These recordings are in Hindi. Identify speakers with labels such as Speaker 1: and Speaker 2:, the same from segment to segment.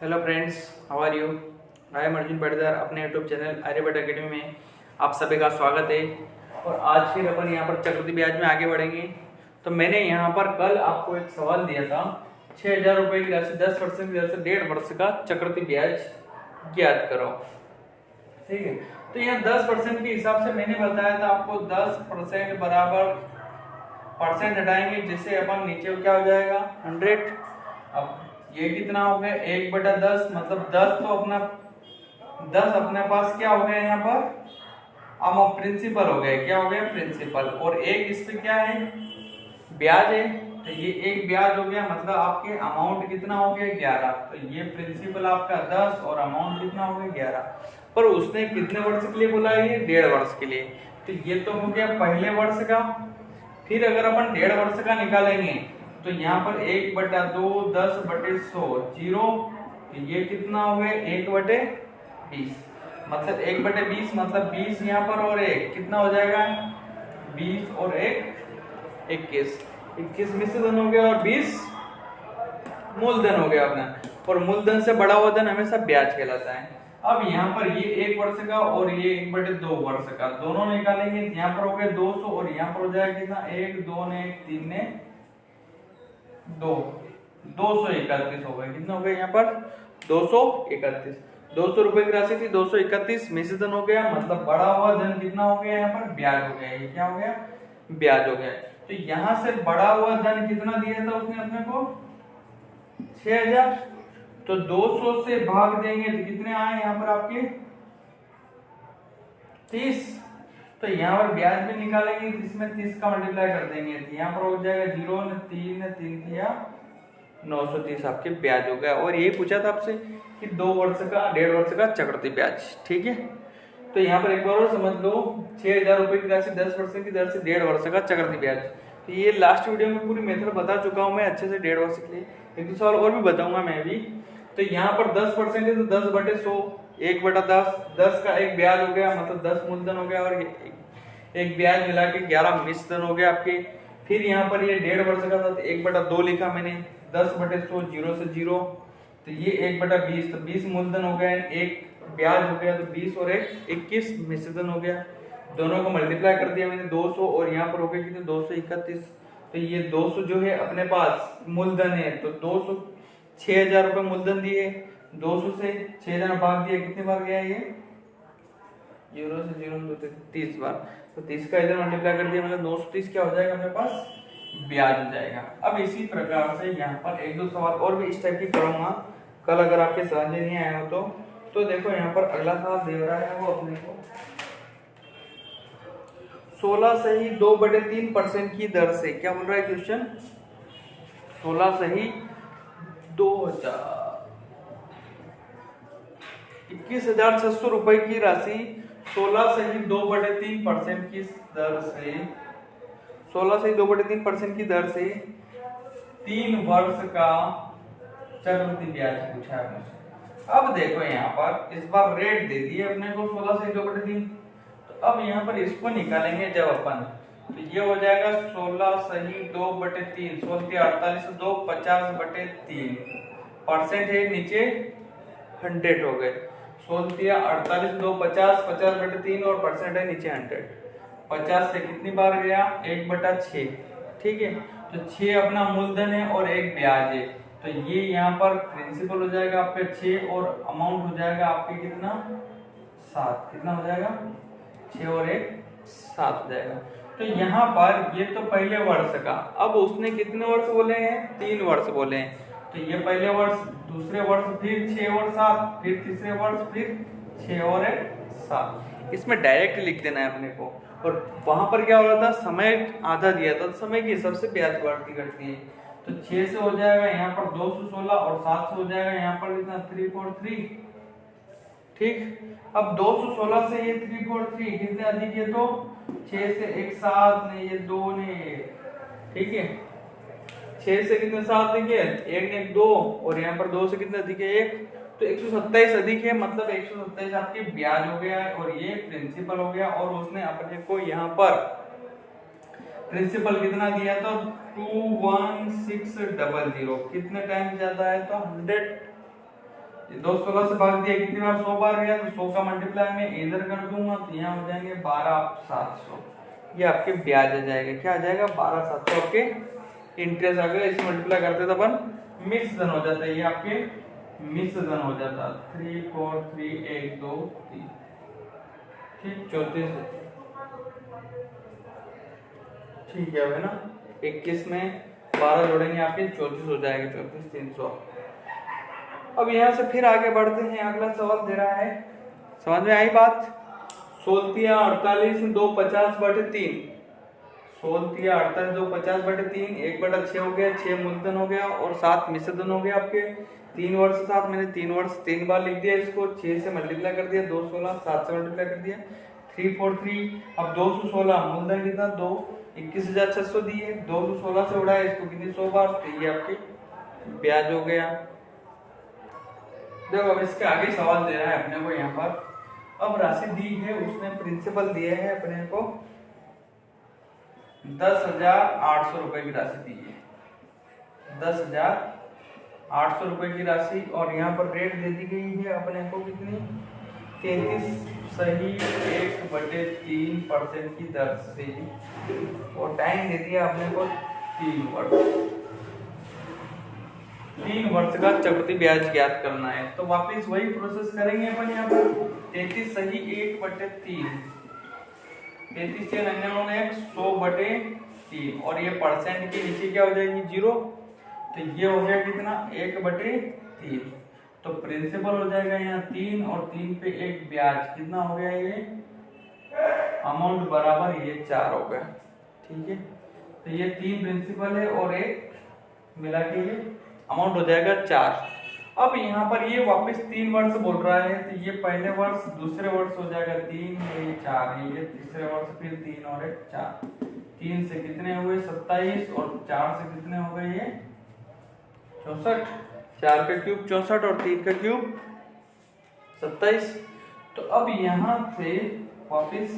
Speaker 1: Hello friends, how are you? I am Arjun Patidar. अपने यूट्यूब चैनल आर्यभट्ट एकेडमी में आप सभी का स्वागत है। और आज फिर अपन यहाँ पर चक्रवृद्धि ब्याज में आगे बढ़ेंगे। तो मैंने यहाँ पर कल आपको एक सवाल दिया था, 6,000 रुपये की राशि 10% की दर से 1.5 वर्ष का चक्रवृद्धि ब्याज ज्ञात करो। ठीक है, तो यहाँ 10% के हिसाब से मैंने बताया था आपको 10% बराबर परसेंट हटाएंगे, जिससे अपन नीचे क्या हो जाएगा 100। अब ये कितना हो गया 1/10, मतलब 10 तो अपना 10 अपने पास क्या हो गया यहाँ पर अब प्रिंसिपल हो गया। क्या हो गया प्रिंसिपल, और एक इस पे क्या है ब्याज है। तो ये एक ब्याज हो गया, मतलब आपके अमाउंट कितना हो गया 11। तो ये प्रिंसिपल आपका 10 और अमाउंट कितना हो गया 11। पर उसने कितने वर्ष के लिए बोला है? ये 1.5 वर्ष के लिए। तो ये तो हो गया पहले वर्ष का। फिर अगर अपन 1.5 वर्ष का निकालेंगे तो यहाँ पर 1/2 10/100 जीरो। तो ये कितना हो गया 1/20, मतलब 1/20 मतलब 20 यहाँ पर और एक कितना हो जाएगा 20 और 1 21 मिश्र धन हो गया और 20 मूलधन हो गया अपना। और मूलधन से बड़ा हुआ धन हमेशा ब्याज कहलाता है। अब यहाँ पर ये 1 वर्ष का और ये 1/2 वर्ष का दोनों निकालेंगे। यहाँ पर हो गया 200 और यहाँ पर हो जाएगा कितना 1 2 ने 1 3 ने 2 231 हो गए। कितना हो गया यहाँ पर 231। 200 रुपए की राशि थी, 231 मिश्र धन हो गया, मतलब बड़ा हुआ धन कितना हो गया यहाँ पर ब्याज हो गया। ये क्या हो गया ब्याज हो गया। तो यहाँ से बड़ा हुआ धन कितना दिया था उसने अपने को 6,000। तो 200 से भाग देंगे तो कितने आए यहाँ पर आपके 30। तो यहाँ पर ब्याज भी निकालेंगे, इसमें 30 का मल्टीप्लाई कर देंगे तो यहाँ पर हो जाएगा 0 ने 3 ने 3 किया 930 आपके ब्याज हो गया। और ये पूछा था आपसे कि 2 वर्ष का 1.5 वर्ष का चक्रवृद्धि ब्याज। ठीक है, तो यहाँ पर एक बार और समझ लो 6,000 रुपए की राशि 10% की दर से 1.5 वर्ष का चक्रवृद्धि ब्याज। तो ये लास्ट वीडियो में पूरी मेथड बता चुका हूँ मैं अच्छे से 1.5 वर्ष के लिए। एक दो सवाल और भी बताऊंगा मैं भी। तो यहाँ पर 10% है तो 10/100 1/10, 10 का एक ब्याज हो गया, मतलब 10 मूलधन हो गया और एक ब्याज मिला के 11 मिश्र धन हो गया आपके। फिर यहाँ पर ये 1.5 वर्ष का था तो 1/2 लिखा मैंने, 10/100 0 से 0। तो ये 1/20 तो 20 मूलधन हो गया, एक ब्याज हो गया तो 20 और 1 21 मिश्र धन हो गया। दोनों को मल्टीप्लाई कर दिया मैंने 200 और यहाँ पर हो गया कितने 231। तो ये 200 जो है अपने पास मूलधन है, तो 200 6,000 रुपए मूलधन दिए, 200 से 6,000 भाग दिया, कितने बार गया ये 0 से 0 30 बार। तो 30 का इधर मल्टीप्लाई कर दिया, मतलब 930 क्या हो जाएगा अपने पास ब्याज हो जाएगा। अब इसी प्रकार से यहाँ पर एक दो सवाल और भी इस टाइप की करूंगा कल, अगर आपके समझ में नहीं आया हो तो देखो यहाँ पर अगला सवाल दे रहा है वो अपने को 16 सही 2/3% की दर से। क्या बोल रहा है क्वेश्चन 16 सही 21,600 रुपए की राशि 16 सही 2/3% की दर से 16 सही 2/3% की दर से 3 वर्ष का चक्रवृद्धि ब्याज पूछा है मुझसे। अब देखो यहाँ पर इस बार रेट दे दिए अपने को 16 सही 2/3। तो अब यहाँ पर इसको निकालेंगे जब अपन, तो ये हो जाएगा 16 सही 2/3, 16 48 2 50/3 परसेंट है, नीचे 100 हो गए। 16 48 2 50 50/3 और परसेंट है नीचे 100। 50 से कितनी बार गया 1/6। ठीक है, तो 6 अपना मूलधन है और एक ब्याज है। तो ये यहाँ पर प्रिंसिपल हो जाएगा आपके 6 और अमाउंट हो जाएगा आपके कितना 7। कितना हो जाएगा 6 और 1 7 हो जाएगा। तो यहाँ पर ये तो पहले वर्ष का, अब उसने कितने वर्ष बोले हैं 3 वर्ष बोले हैं। तो ये पहले वर्ष, दूसरे वर्ष, फिर 6 और 7, फिर तीसरे वर्ष, फिर 6 और 1 7। इसमें डायरेक्ट लिख देना है अपने को। और वहां पर क्या हो रहा था समय आधा दिया था, समय के हिसाब से ब्याज बढ़ती घटती है। तो 6 से हो जाएगा यहाँ पर 216 और 7 से हो जाएगा यहाँ पर कितना 343। ठीक, अब 216 से ये 343 कितने अधिक है तो 6 से 1 7 ने ये 2 ने 1। ठीक है, 6 से कितने 7 अधिक है 1 ने 2 और यहाँ पर 2 से कितने अधिक है 1, तो 127 अधिक है, मतलब 127 आपके ब्याज हो गया और ये प्रिंसिपल हो गया। और उसने अपने को यहाँ पर प्रिंसिपल कितना दिया तो 21600, कितने टाइम जाता है तो 100 216 से भाग दिया कितनी बार, 100 बार गया, तो 100 का मल्टीप्लाई में इधर कर दूंगा तो यहाँ हो जाएंगे 12,700। ये आपके ब्याज आ जाएगा, क्या आ जाएगा 12,700 आपके इंटरेस्ट आ गया। इसे मल्टीप्लाई करते तो अपन मिक्स धन हो जाता है, ये आपके मिक्स धन हो जाता 3 4 3 1 2 3 ठीक 34 ठीक है ना। 21 में 12 जोड़ेंगे आपके 34 हो जाएगा, 34,300। अब यहाँ से फिर आगे बढ़ते हैं, अगला सवाल दे रहा है, समझ में आई बात। 16 48 2 50/3, 16 48 2 50/3, 1/6 हो गया, 6 मूलधन हो गया और 7 मिश्रधन हो गया आपके। 3 वर्ष 7, मैंने 3 वर्ष 3 बार लिख दिया इसको, 6 से मल्टीप्लाई कर दिया, 216, 7 से मल्टीप्लाई कर दिया 343। अब 216 मूलधन कितना 2, 21,600 दिए, 216 से उड़ाया इसको कितनी 100 बार, तो ये आपकी ब्याज हो गया। देखो अब इसके आगे सवाल दे रहा है अपने को यहाँ पर, अब राशि दी है, उसने प्रिंसिपल दिए है अपने को 10,800 रुपए की राशि दी है, 10,800 रुपए की राशि। और यहाँ पर रेट दे दी गई है अपने को कितनी 33.1/3% की दर से, और टाइम दे दिया अपने को 3 वर्ष। 3 वर्ष का चक्रवृद्धि ब्याज ज्ञात करना है, तो वापस वही प्रोसेस करेंगे अपन यहाँ पर 33.1/3, 33 से 100/3, और ये परसेंट के नीचे क्या हो जाएगी 0, तो ये हो गया कितना 1/3, तो प्रिंसिपल हो जाएगा यहाँ 3 और 3 पे 1 ब्याज, कितना हो गया ये अमाउंट बराबर ये 4 हो गया, ठीक है। तो ये 3 प्रिंसिपल है और 1 मिला के ये अमाउंट हो जाएगा 4। अब यहाँ पर ये वापस 3 वर्ष बोल रहा है, तो ये पहले वर्ष, दूसरे वर्ष हो जाएगा 3, ये 4 है, ये तीसरे वर्ष फिर 3 और 1 4, 3 से कितने हुए 27 और 4 से कितने हो गए ये 64, 4 का क्यूब 64 और 3 का क्यूब 27। तो अब यहाँ से वापस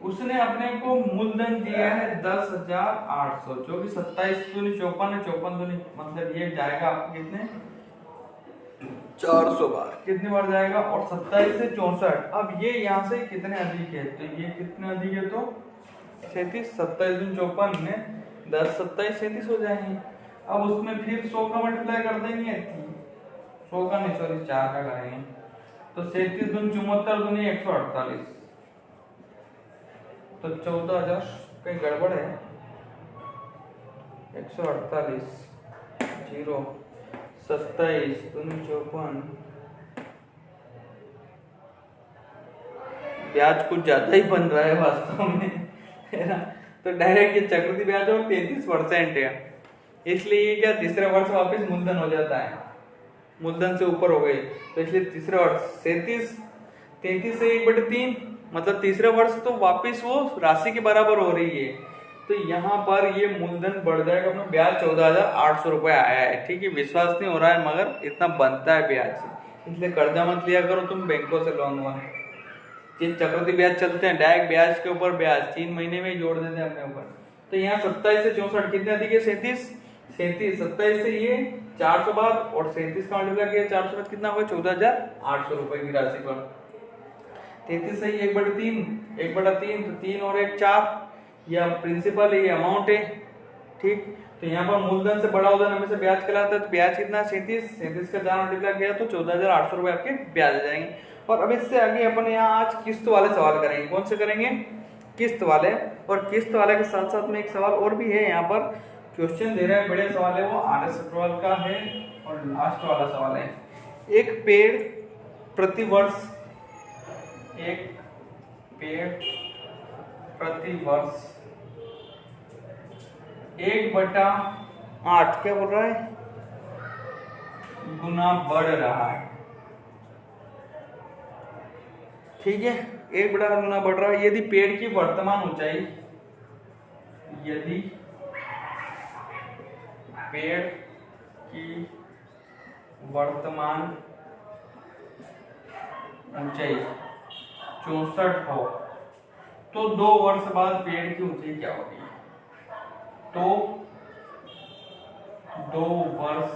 Speaker 1: उसने अपने को मूलधन दिया है 10,800, जो कि 27 दूनी 54 है, 54 दूनी मतलब ये जाएगा आपको कितने 400 बार, कितनी बार जाएगा, और 27 से 64। अब ये यहाँ से कितने अधिक है, तो ये कितने अधिक है तो 37, 27 दूनी 54 में 10 27 37 हो जाएंगे। अब उसमें फिर 100 का मल्टीप्लाई कर देंगे, 100 का नहीं सॉरी 4 का करेंगे, तो 37 दूनी 74 दूनी 148, तो 14,000 कहीं गड़बड़ है, 148 0 27 दूनी 54, ब्याज कुछ ज्यादा ही बन रहा है वास्तव में, है ना। तो डायरेक्ट ये चक्रवृद्धि ब्याज और 33% है, इसलिए ये क्या तीसरे वर्ष वापस मूलधन हो जाता है, मूलधन से ऊपर हो गए, तो इसलिए तीसरे वर्ष 33 से 1/3 मतलब तीसरे वर्ष तो वापस वो राशि के बराबर हो रही है, तो यहाँ पर ये मूलधन बढ़ जाएगा, अपना ब्याज 14,800 रुपए आया है, ठीक है। विश्वास नहीं हो रहा है मगर इतना बनता है ब्याज, इसलिए कर्जा मत लिया करो तुम बैंकों से लोन वोन, जिन चक्रवृद्धि ब्याज चलते हैं डायरेक्ट ब्याज के ऊपर ब्याज 3 महीने में जोड़ देते हैं अपने ऊपर। तो यहाँ 27 से 64 कितने अधिक है 37, 27 से ये 400 बार और 37 का मल्टीप्लाई किया 400 बार, कितना होगा 14,800 रुपए की राशि पर। 33 से 1/3 तो 3 और 1 4, यह प्रिंसिपल है, ये अमाउंट है, ठीक। तो यहाँ पर मूलधन से बड़ा उधन हमेशा ब्याज कहलाता है, तो ब्याज कितना 37 का 4 मल्टीप्लाई किया तो 14,800 रुपए आपके ब्याज आ जाएंगे। और अब इससे आगे अपन यहाँ आज किस्त वाले सवाल करेंगे, कौन से करेंगे किस्त वाले, और किस्त वाले के साथ साथ में एक सवाल और भी है, यहाँ पर क्वेश्चन दे रहा है, बड़े सवाल है, वो RS अग्रवाल का है और लास्ट वाला सवाल है, एक पेड़ प्रति वर्ष 1/8 क्या बोल रहा है गुना बढ़ रहा है, ठीक है, 1/8 गुना बढ़ रहा है। यदि पेड़ की वर्तमान ऊंचाई, यदि पेड़ की वर्तमान ऊंचाई 64 हो तो 2 वर्ष बाद पेड़ की ऊंचाई क्या होगी, तो 2 वर्ष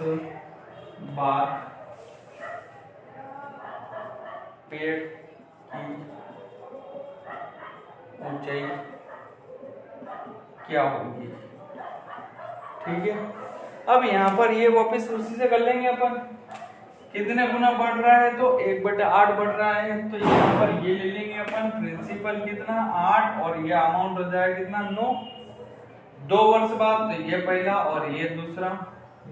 Speaker 1: बाद पेड़ की ऊंचाई क्या होगी। ठीक है, अब यहाँ पर ये वापस उसी से कर लेंगे अपन, कितने गुना बढ़ रहा है तो 1/8 बढ़ रहा है, तो यहाँ पर ये ले लेंगे अपन प्रिंसिपल कितना 8 और ये अमाउंट हो जाएगा कितना 9। 2 वर्ष बाद तो ये पहला और ये दूसरा,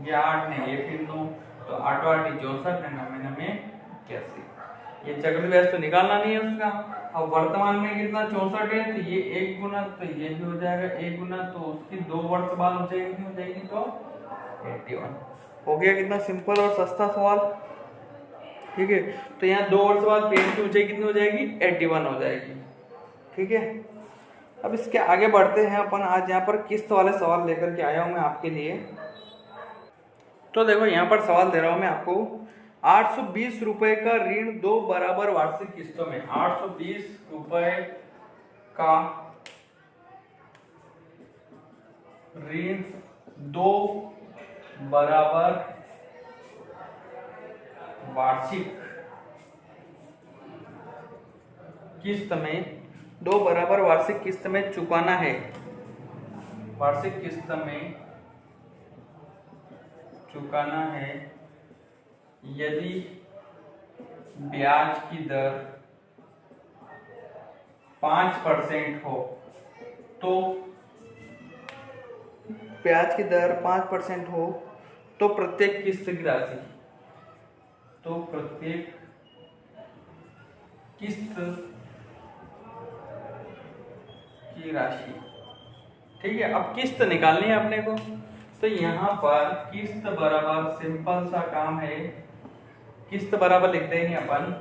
Speaker 1: ये 8 ने ये फिर 9, तो 8 8 64 है, 9 9 81। ये चक्रवृद्धि ब्याज तो निकालना नहीं है उसका। अब वर्तमान में कितना 64 है, तो ये 1 गुना, तो ये भी हो जाएगा 1 गुना, तो उसकी 2 वर्ष बाद हो जाएगी तो 81। हो गया कितना सिंपल और सस्ता सवाल। ठीक है, तो यहाँ 2 वर्ष बाद पेड़ की ऊंचाई कितनी हो जाएगी 81 हो जाएगी। ठीक है, अब इसके आगे बढ़ते हैं अपन। आज यहाँ पर किस्त वाले सवाल लेकर के आया हूँ मैं आपके लिए। तो देखो यहाँ पर सवाल दे रहा हूँ मैं आपको, 820 रुपए का ऋण 2 बराबर वार्षिक किस्तों में, 820 रुपए का ऋण 2 बराबर वार्षिक किस्त में, 2 बराबर वार्षिक किस्त में चुकाना है। वार्षिक किस्त में चुकाना है यदि ब्याज की दर 5% हो, तो ब्याज की दर 5% हो तो प्रत्येक किस्त की राशि, तो प्रत्येक किस्त की राशि। ठीक है, अब किस्त निकालनी है अपने को, तो यहाँ पर किस्त बराबर सिंपल सा काम है, किस्त बराबर लिख देंगे अपन।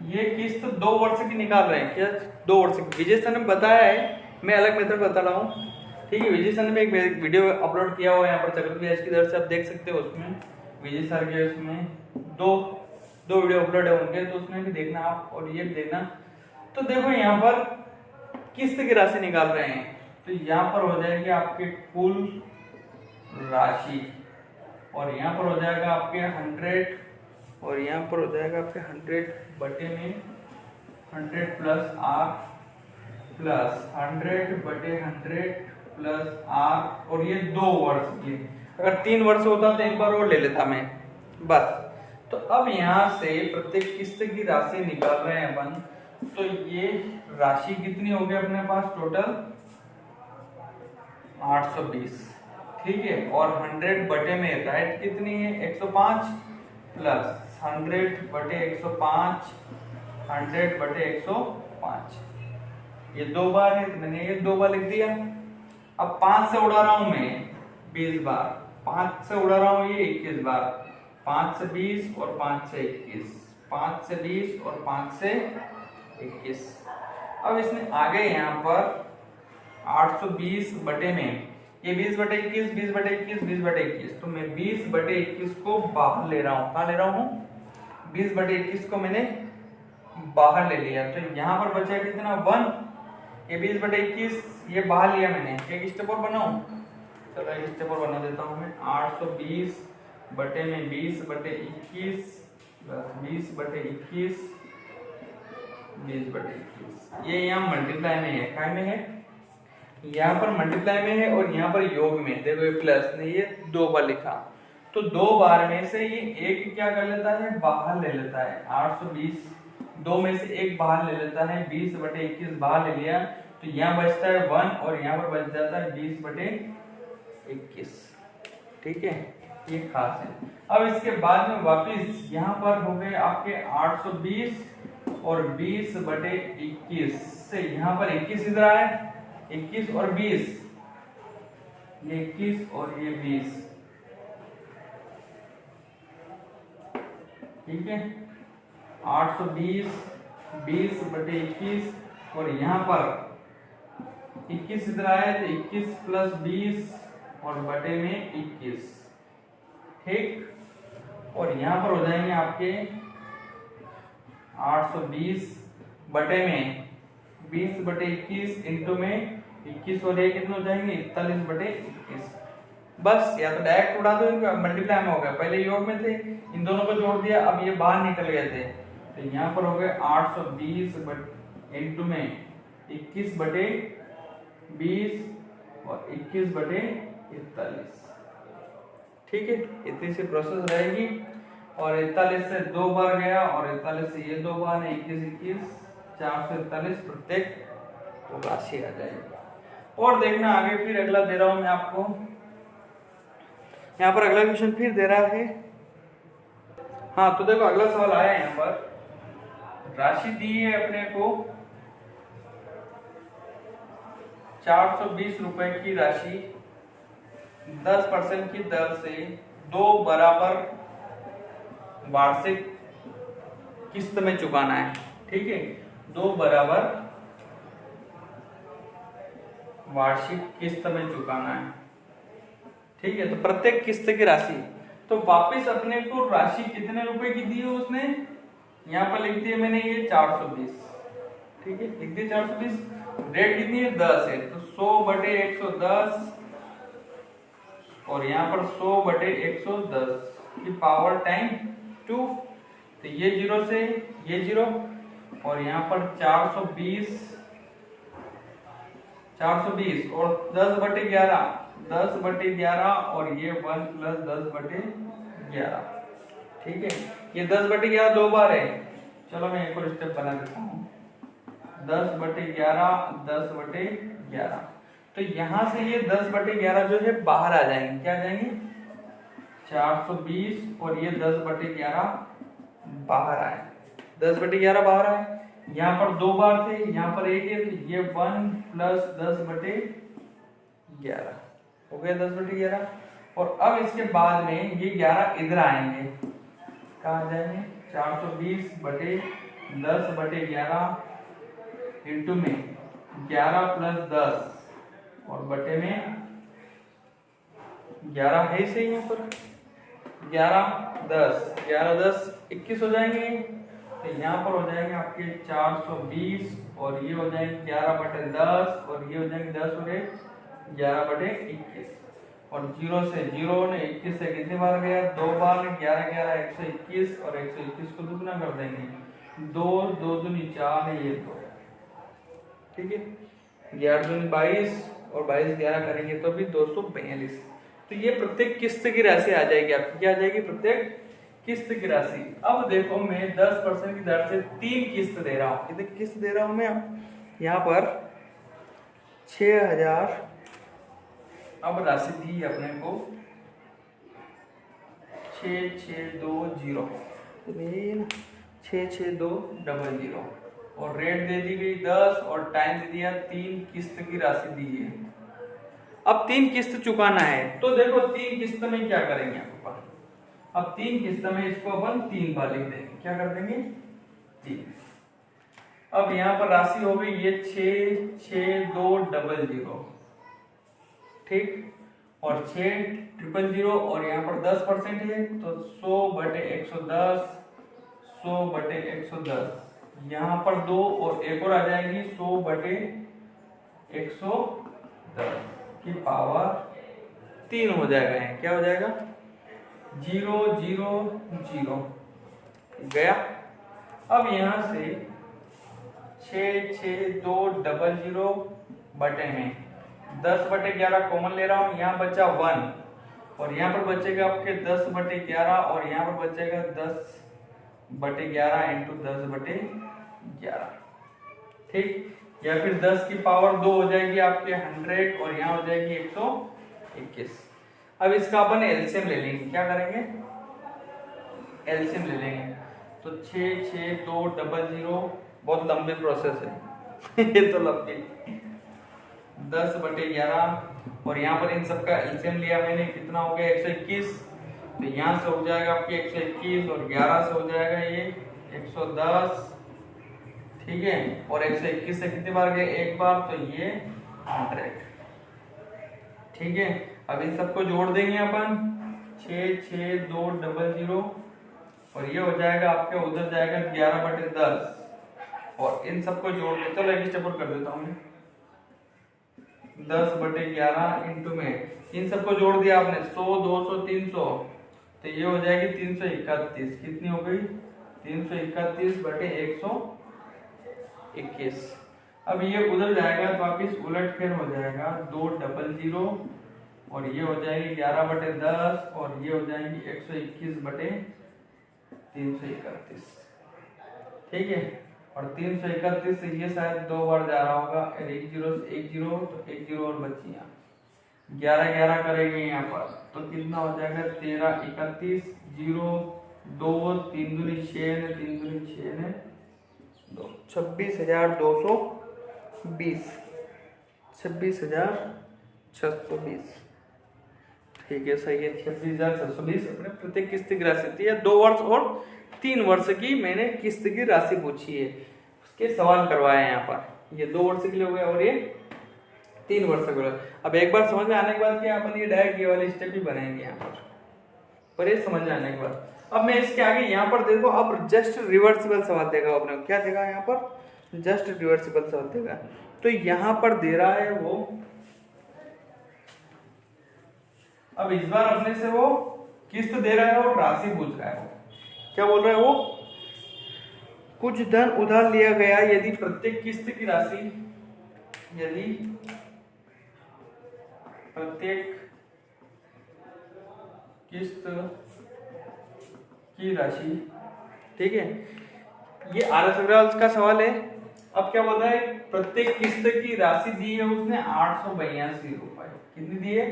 Speaker 1: ये किस्त 2 वर्ष की निकाल रहे हैं, क्या 2 वर्ष की। विजय सर ने बताया है, मैं अलग मेथड बता रहा हूँ। ठीक है, विजय सर ने एक वीडियो अपलोड किया हुआ है यहाँ पर चक्रवृद्धि ब्याज की दर से, आप देख सकते हो उसमें। विजय सर के उसमें दो वीडियो अपलोड है उनके, तो उसमें भी देखना आप और ये भी देखना। तो देखो यहाँ पर किस्त की राशि निकाल रहे हैं, तो यहाँ पर हो जाएगी आपके कुल राशि, और यहाँ पर हो जाएगा आपके 100, और यहाँ पर हो जाएगा आपके 100 बटे में 100 प्लस आर प्लस 100 बटे 100 प्लस आर, और ये 2 वर्ष की। अगर 3 वर्ष होता तो एक बार और ले लेता मैं बस। तो अब यहाँ से प्रत्येक किस्त की राशि निकाल रहे हैं अपन, तो ये राशि कितनी हो गई अपने पास टोटल 820। ठीक है, और 100 बटे में राइट कितनी है 105 प्लस 100 बटे 105, 100 बटे 105, ये 2 बार है, मैंने ये 2 बार लिख दिया। अब 5 से उड़ा रहा हूं मैं 20 बार, 5 से उड़ा रहा हूं ये 21 बार, 5 से 20 और 5 से 21, 5 से 20 और 5 से 21। अब इसमें आगे यहाँ पर 820 बटे में ये 20 बटे 21, 20 बटे 21, 20 बटे 21, तो मैं 20 बटे 21 को बाहर ले रहा हूँ। कहाँ ले रहा हूँ 20 बटे 21 को मैंने बाहर ले लिया, तो यहाँ पर बचा कितना 1। ये 20 बटे 21 ये बाहर लिया मैंने, एक स्टेप और बनाऊं, चलो एक स्टेप और बना देता हूँ मैं। 820 बटे में 20 बटे 21 प्लस 20 बटे 21, 20 बटे 21, ये यहाँ मल्टीप्लाई में है, काय में है यहाँ पर मल्टीप्लाई में है, और यहाँ पर योग में देखो ये प्लस ने ये 2 बार लिखा, तो 2 बार में से ये एक क्या कर लेता है बाहर ले लेता है। 820 2 में से एक बाहर ले लेता है, 20 बटे 21 बाहर ले लिया, तो यहाँ बचता है 1 और यहाँ पर बच जाता है 20 बटे 21। ठीक है, ये खास है। अब इसके बाद में वापिस यहाँ पर हो गए आपके 820 और 20 बटे 21 से यहाँ पर 21 इधर आए, 21 और 20, ये 21 और ये 20। ठीक है, 820 20 बटे 21 और यहाँ पर 21 इधर आए तो 21 प्लस 20 और बटे में 21। ठीक, और यहाँ पर हो जाएंगे आपके 820 बटे में 20 बटे 21 इंटू में 21 और ये कितने हो जाएंगे 41 बटे 21। बस या तो डायरेक्ट उड़ा दो, इनका मल्टीप्लाई में हो गया, पहले योग में थे, इन दोनों को जोड़ दिया, अब ये बाहर निकल गए थे, तो यहाँ पर हो गए 820 इंटू में 21 बटे 20 और 21 बटे 41। ठीक है, इतनी सी प्रोसेस रहेगी। और 41 से 2 बार गया और 41 से ये 2 बार है, 21 21 441 प्रत्येक तो राशि आ जाएगी। और देखना आगे, फिर अगला दे रहा हूं मैं आपको, यहाँ पर अगला क्वेश्चन फिर दे रहा है। हाँ तो देखो अगला सवाल आया यहाँ पर, राशि दी है अपने को 420 रुपए की राशि 10% की दर से 2 बराबर वार्षिक किस्त में चुकाना है। ठीक है, 2 बराबर वार्षिक किस्त में चुकाना है। ठीक है, तो प्रत्येक किस्त की राशि, तो वापस अपने को राशि कितने रुपए की दी है उसने, यहाँ पर लिख दिया मैंने ये 420। ठीक है, लिख दिया 420, रेट कितनी है 10 है, तो 100 बटे 110 और यहाँ पर 100 बटे 110 की पावर टाइम 2, तो ये 0 से ये 0 और यहाँ पर 420 और 10 बटे 11 और ये 1 प्लस 10 बटे 11। ठीक है, ये 10 बटे 11 2 बार है, चलो मैं एक और स्टेप बना देता हूँ, 10 बटे 11 10 बटे 11, तो यहां से ये 10 बटे 11 जो है बाहर आ जाएंगे, क्या आ जाएंगे 420 और ये 10 बटे 11 बाहर आए, 10 बटे 11 बाहर आए, यहाँ पर 2 बार थे, यहाँ पर 1 है, तो ये 1 प्लस 10 बटे 11 हो गया 10 बटे 11। और अब इसके बाद में ये 11 इधर आएंगे, कहाँ जाएंगे 420 बटे 10 बटे 11 इंटू में 11 प्लस 10 और बटे में 11 है सही, यहाँ पर 11 10 21 हो जाएंगे, तो यहाँ पर हो जाएंगे आपके 420 और ये हो जाएंगे 11 बटे 10 और ये हो जाएंगे 10 बटे 11 बटे 21 और 0 से 0 ने 21 से कितनी बार गया 2 बार, 11 11 121 और 121 को दुगना कर देंगे, 2 2 दूनी 4 है ये 2। ठीक है, 11 दूनी 22 और 22 11 करेंगे तो भी 242। तो ये प्रत्येक किस्त की राशि आ जाएगी आपकी, क्या आ जाएगी प्रत्येक किस्त की राशि। अब देखो मैं 10% की दर से 3 किस्त दे रहा हूँ, कितनी किस्त दे रहा हूँ मैं यहाँ पर 6000। अब राशि दी अपने को 6620 6620 और रेट दे दी गई 10 और टाइम दे दिया 3 किस्त की राशि दी है। अब 3 किस्त चुकाना है, तो देखो 3 किस्त में क्या करेंगे आप, अब 3 किस्त में इसको अपन 3 बार लिख देंगे, क्या कर देंगे 3। अब यहाँ पर राशि हो गई ये 66200, ठीक, और 6000 और यहाँ पर 10% है तो 100 बटे 110, 100 बटे 110, यहाँ पर 2 और एक और आ जाएगी 100 बटे 110 की पावर 3 हो जाएगा, यहाँ क्या हो जाएगा 0 0 0 गया। अब यहाँ से 66200 बटे में 10 बटे 11 कॉमन ले रहा हूँ, यहाँ बचा 1 और यहाँ पर बचेगा आपके 10 बटे 11 और यहाँ पर बचेगा 10 बटे 11 इंटू 10 बटे 11, ठीक, या फिर 10 की पावर 2 हो जाएगी आपके 100 और यहाँ हो जाएगी 121। अब इसका अपन एलसीएम ले लेंगे, क्या करेंगे एलसीएम ले लेंगे, तो 66200 बहुत लंबी प्रोसेस है ये तो लंबी, 10 बटे 11 और यहाँ पर इन सबका एलसीएम लिया मैंने, कितना हो गया 121, तो यहाँ से हो जाएगा आपके 121 और 11 से हो जाएगा ये 110, ठीक है, और 121 से कितनी बार गए एक बार, तो ये 100, ठीक है। अब इन सबको जोड़ देंगे अपन 66200 और ये हो जाएगा आपके उधर जाएगा 11 बटे 10 और इन सबको जोड़ के चलो एक स्टेप और कर देता हूँ। 10/11 इंटू में इन सबको जोड़ दिया आपने 100, 200, 300, तो ये हो जाएगी 331। कितनी हो गई? 331/121। अब ये उधर जाएगा तो वापिस उलट फेर हो जाएगा 200 और ये हो जाएगी 11/10 और ये हो जाएगी 121/331। ठीक है, और 331 से ये शायद 2 बार जा रहा होगा, 1 0 से 1 0 तो 1 0 और बची 11 करेंगे यहाँ पर तो कितना हो जाएगा? 13 31 0 2 3 दूनी 6 ने 3 दूनी 6 ने 2 26,220 26,620। ठीक है, सही है। 26,620 अपने प्रत्येक किस्त की राशि थी। 2 वर्ष और 3 वर्ष की मैंने किस्त की राशि पूछी है, उसके सवाल करवाए यहाँ पर। ये 2 वर्ष के लिए हो गया और ये 3 वर्ष के लिए। अब एक बार समझ में आने के बाद क्या अपन ये डायरेक्ट ये वाले स्टेप भी बनाएंगे यहाँ पर ये समझ में आने के बाद। अब मैं इसके आगे यहाँ पर देखो, अब जस्ट रिवर्सिबल सवाल देगा अपने को। क्या देगा यहाँ पर? जस्ट रिवर्सिबल सवाल देगा। तो यहाँ पर दे रहा है वो, अब इस बार अपने से वो किस्त दे रहा है और राशि पूछ रहा है। वो क्या बोल रहा है? वो कुछ धन उधार लिया गया यदि प्रत्येक किस्त की राशि, यदि प्रत्येक किस्त की राशि, ठीक है, ये आरएस अग्रवाल का सवाल है। अब क्या बोल रहा है? प्रत्येक किस्त की राशि दी है उसने 882 रुपए। कितनी दी है?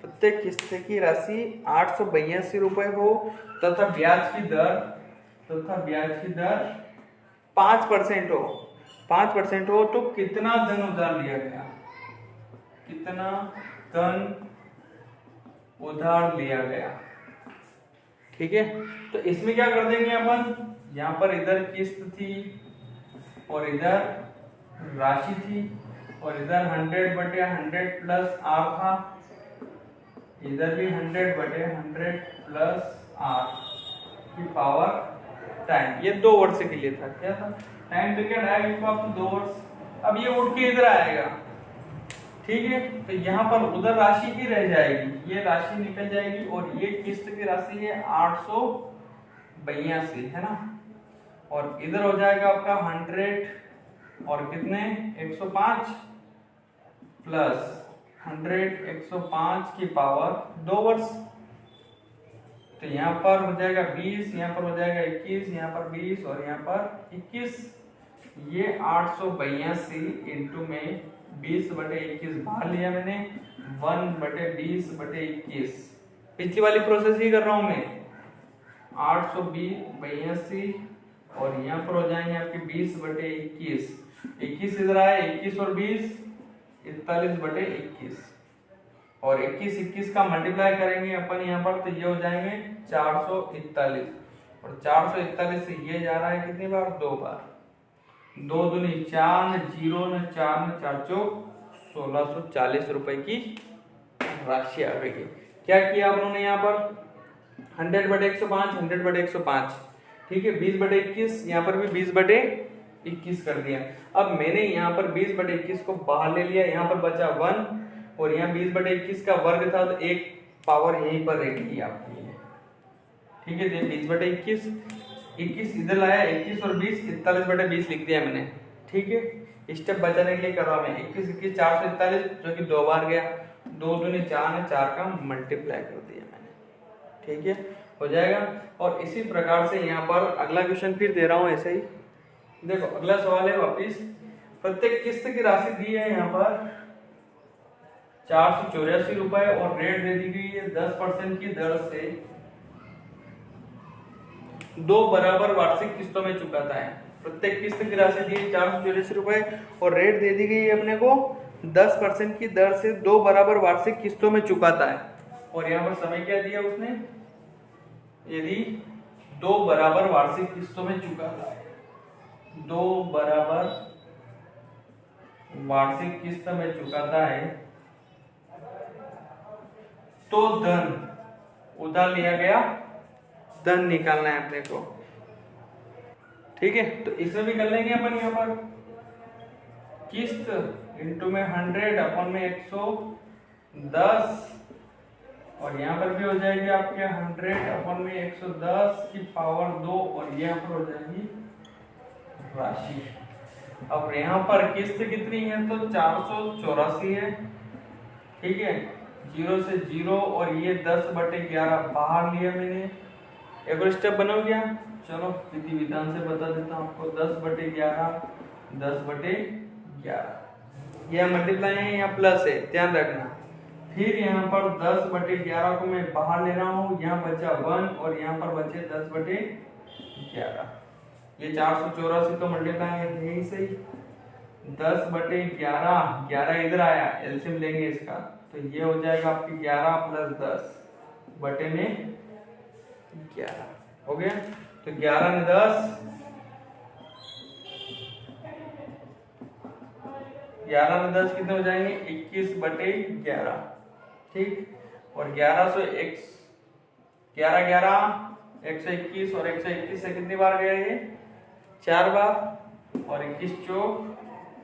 Speaker 1: प्रत्येक किस्त की राशि 882 रुपए हो तथा ब्याज की दर 5% हो। 5% हो तो कितना धन उधार लिया गया? कितना धन उधार लिया गया? ठीक है, तो इसमें क्या कर देंगे अपन? यहाँ पर इधर किस्त थी और इधर राशि थी और इधर 100/100 प्लस R था, इधर भी 100/100 प्लस R की पावर टाइम। ये 2 वर्ष के लिए था। क्या था? टाइम तो क्या आएगा आपको 2 वर्ष। अब ये उठ के इधर आएगा, ठीक है, तो यहाँ पर उधर राशि ही रह जाएगी, ये राशि निकल जाएगी और ये किस्त की राशि है 882 है ना, और इधर हो जाएगा आपका 100 और कितने 105 प्लस 100 105 की पावर 2 वर्ष। तो यहाँ पर हो जाएगा 20, यहाँ पर हो जाएगा 21, यहाँ पर 20 और यहाँ पर 21। ये 882 इंटू में 20/21 बाहर लिया मैंने, 1/20/21। पिछली वाली प्रोसेस ही कर रहा हूं मैं। 882 और यहाँ पर हो जाएंगे आपके 20/21। 21 इधर आए, 21 और 20 41/21 और 21 का मल्टीप्लाई करेंगे अपन यहाँ पर तो ये हो जाएंगे 441 और 441 से ये जा रहा है कितनी बार? 2 बार। 2 दूनी 4 न 0 न 4 न 4 चौक 1640 रुपए की राशि आ गई। क्या किया आप लोगों ने यहाँ पर? 100/105 100/105, ठीक है, 20/21, यहाँ पर भी 20/21 कर दिया। अब मैंने यहाँ पर 20/21 को बाहर ले लिया, यहाँ पर बचा 1 और यहाँ 20/21 का वर्ग था तो एक पावर यहीं पर रहेगी आपकी, ठीक है। 20/21, 21 इधर लाया, 21 और 20 41/20 लिख दिया मैंने, ठीक है। स्टेप बचाने के लिए कर रहा हूं मैं। 21 21 441 जो कि 2 बार गया, 2 दूनी 4 ने 4 का मल्टीप्लाई कर दिया मैंने, ठीक है, हो जाएगा। और इसी प्रकार से यहाँ पर अगला क्वेश्चन फिर दे रहा हूँ ऐसे ही। देखो अगला सवाल है वापिस, प्रत्येक किस्त की राशि दी है यहाँ पर 484 रुपए और रेट दे दी गई है 10% की दर से 2 बराबर वार्षिक किस्तों में चुकाता है। प्रत्येक किस्त की राशि दी है 484 रुपए और रेट दे दी गई है अपने को 10% की दर से 2 बराबर वार्षिक किस्तों में चुकाता है। और यहाँ पर समय क्या दिया उसने? यदि 2 बराबर वार्षिक किस्तों में चुकाता है, 2 बराबर वार्षिक किस्त में चुकाता है तो धन उधार लिया गया धन निकालना है अपने को, ठीक है। तो इसमें भी कर लेंगे अपन यहाँ पर किस्त इंटू में 100 अपन में 110, और यहाँ पर भी हो जाएगी आपके 100 अपन में 110 की पावर 2, और यहाँ पर हो जाएगी राशि। अब यहाँ पर किस्त कितनी है तो 484 है, ठीक है, 0 से 0, और ये 10/11 बाहर लिया मैंने। एक और स्टेप बना गया, चलो विधि विधान से बता देता हूँ आपको। 10/11 10/11, यह मल्टीप्लाई है या प्लस है, ध्यान रखना। फिर यहाँ पर 10/11 को मैं बाहर ले रहा हूँ, यहाँ बचा 1 और यहाँ पर बचे 10/11। ये 484 तो मल्टीप्लाई है यही सही। 10/11, 11 इधर आया, एलसीएम लेंगे इसका, तो ये हो जाएगा आपकी 11 + 10 बटे में 11 हो गया। तो 11 में 10, 11 में 10 कितने हो जाएंगे 21/11, ठीक। और 11 से 11 11 121, और 121 से कितनी बार गया ये 4 बार, और 21 चौक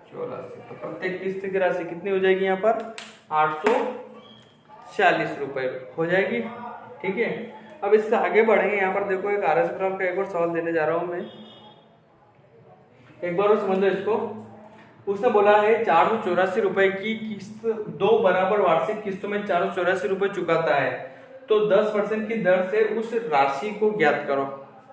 Speaker 1: 84। तो प्रत्येक किस्त की राशि कितनी हो जाएगी यहाँ पर 840 रुपए हो जाएगी, ठीक है। अब इससे आगे बढ़ेंगे। यहाँ पर देखो एक आरएस प्रॉब्लम का एक और सवाल देने जा रहा हूँ मैं, एक बार समझो इसको। उसने बोला है 484 रुपए की किस्त 2 बराबर वार्षिक किस्तों में 484 रुपए चुकाता है, तो 10% की दर से उस राशि को ज्ञात करो।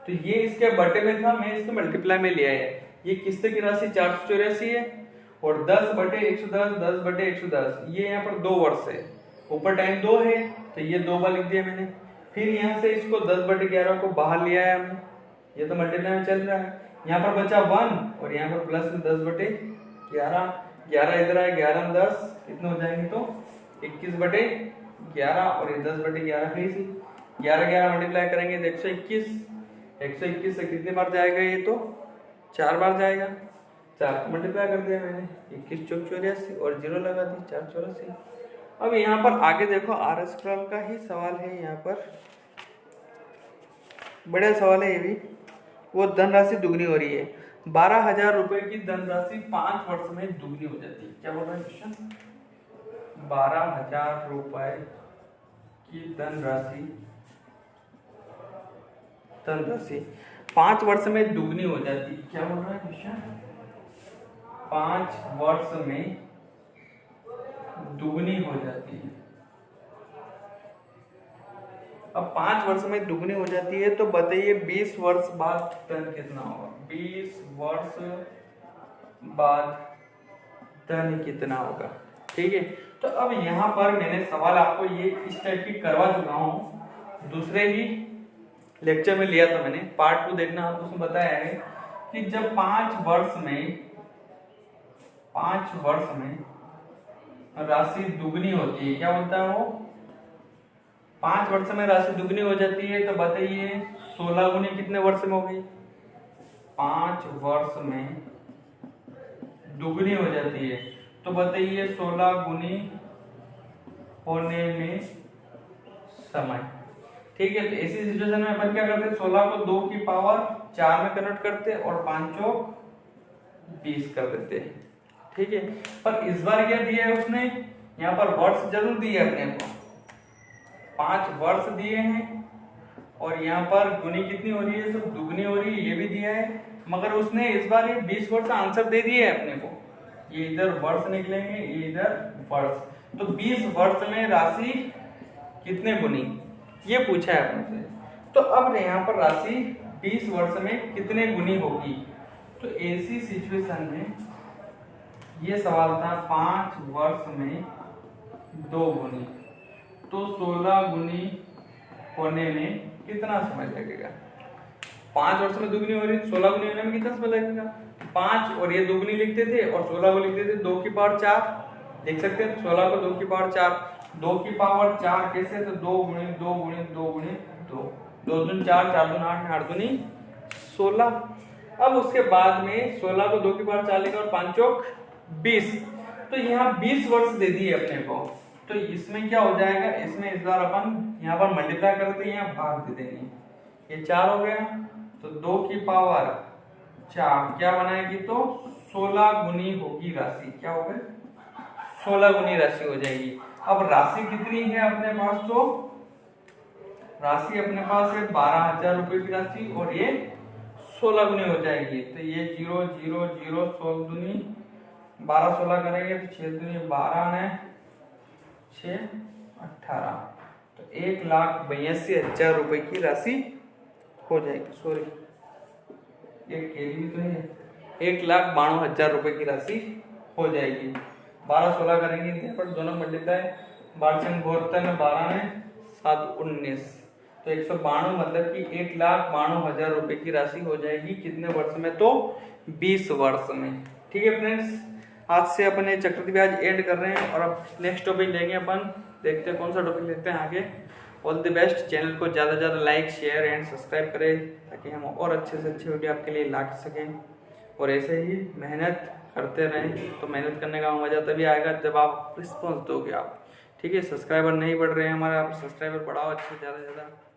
Speaker 1: तो ये इसके बटे में था, मैं इसको मल्टीप्लाई में लिया है। ये किस्त की राशि 484 है, और 10/110 10/110, ये यहाँ पर 2 वर्ष है, ऊपर टाइम 2 है, तो ये 2 बार लिख दिया मैंने। फिर यहाँ से इसको 10/11 को बाहर लिया है हमने, ये तो मल्टीप्लाई में चल रहा है। यहाँ पर बचा 1, और यहाँ पर प्लस में 10/11, 11 इधर आए, 11 में 10 कितने हो जाएंगे तो 21/11, और ये 10/11 फिर से 11 11 मल्टीप्लाई करेंगे तो 121, 121 से कितनी बार जाएगा ये तो 4 बार जाएगा, 4 मल्टीप्लाई कर दिया मैंने, 21 चौक 84 और 0 लगा दी 484। अब यहाँ पर आगे देखो आरएस प्रॉब्लम का ही सवाल है, यहाँ पर बड़ा सवाल है ये भी। वो धनराशि दुगनी हो रही है, 12,000 रुपए की धनराशि 5 वर्ष में दुगनी हो जाती है। क्या बोल रहा है क्वेश्चन, 12,000 रुपए की धनराशि 5 वर्ष में दुगनी हो जाती है। क्या बोल रहा है क्वेश्चन, 5 वर्ष में दुगनी हो जाती है। अब 5 वर्ष में दुगनी हो जाती है, तो बताइए 20 वर्ष बाद धन कितना होगा, 20 वर्ष बाद धन कितना होगा, ठीक है। तो अब यहाँ पर मैंने सवाल आपको ये इस टाइप की करवा चुका हूँ, दूसरे ही लेक्चर में लिया था मैंने, पार्ट 2 देखना। आप उसमें बताया है कि जब 5 वर्ष में राशि दुगनी होती है, क्या बोलता है वो, 5 वर्ष में राशि दुगनी हो जाती है, तो बताइए 16 गुनी कितने वर्ष में होगी, 5 वर्ष में दुगनी हो जाती है, तो बताइए 16 गुनी होने में समय, ठीक है। तो ऐसी सिचुएशन में अपन क्या करते हैं, 16 को 2 की पावर 4 में कन्वर्ट करते हैं और 5 चौक 20 कर देते हैं, ठीक है। पर इस बार क्या दिया है उसने, यहाँ पर वर्ष जरूर दिए अपने को, 5 वर्ष दिए हैं, और यहाँ पर गुनी कितनी हो रही है, तो दुगनी हो रही है, ये भी दिया है। मगर उसने इस बार ये 20 वर्ष आंसर दे दिए है अपने को, ये इधर वर्ष निकलेंगे, ये इधर वर्ष, तो 20 वर्ष में राशि कितने गुनी, ये पूछा है अपने से। तो अब यहाँ पर राशि 20 वर्ष में कितने गुनी होगी, तो ऐसी सिचुएशन में ये सवाल था 5 वर्ष में 2 गुनी, तो 16 गुनी होने में कितना समय लगेगा, 5 वर्ष में दुगनी हो रही है, 16 गुनी होने में कितना समय लगेगा, 5 और ये दुगनी लिखते थे और 16 को लिखते थे 2 की पावर 4, लिख सकते हैं 16 को 2 की पावर 4, 2 की पावर 4 कैसे, तो 2 गुणे 2 गुणे 2 गुणे 2, 2 दूनी 4, 4 दूनी 8, 8 दूनी 16। अब उसके बाद में 16 को 2 की पावर 4 लिखा और 5 चौक 20, तो यहाँ 20 वर्ष दे दिए अपने को, तो इसमें क्या हो जाएगा, इसमें इस बार अपन यहाँ पर मल्टीप्लाई करते हैं, यहाँ भाग दे देंगे, ये 4 हो गया, तो 2 की पावर 4 क्या बनाएगी, तो 16 गुनी होगी राशि। क्या होगा? 16 गुनी राशि हो जाएगी। अब राशि कितनी है अपने पास? तो राशि अपने पास है 12,000 रुपए की राशि और ये 16 गुनी हो जाएगी। तो ये 0 0 0 16 दुनी 12 16 करेंगे तो 6 दुनी 12 ने 6 18, तो 1,82,000 रुपए की राशि हो जाएगी। सॉरी, ये केली तो है, 1,92,000 रुपए की राशि हो जाएगी। 12 16 करेंगे यहाँ पर दोनों मल्टीप्लाई, 12 72 में 12 ने 7 19, तो 192 मतलब कि 1,92,000 रुपए की राशि हो जाएगी। कितने वर्ष में? तो 20 वर्ष में। ठीक है फ्रेंड्स, आज से अपन ये चक्रवृद्धि ब्याज एंड कर रहे हैं और अब नेक्स्ट टॉपिक लेंगे अपन। देखते हैं कौन सा टॉपिक लेते हैं आगे। All the best. चैनल को ज़्यादा से ज़्यादा लाइक शेयर एंड सब्सक्राइब करें ताकि हम और अच्छे से अच्छे वीडियो आपके लिए ला सकें और ऐसे ही मेहनत करते रहें। तो मेहनत करने का मज़ा तभी आएगा जब आप रिस्पॉन्स दोगे आप। ठीक है, सब्सक्राइबर नहीं बढ़ रहे हैं हमारे, आप सब्सक्राइबर बढ़ाओ अच्छे से ज़्यादा से ज़्यादा।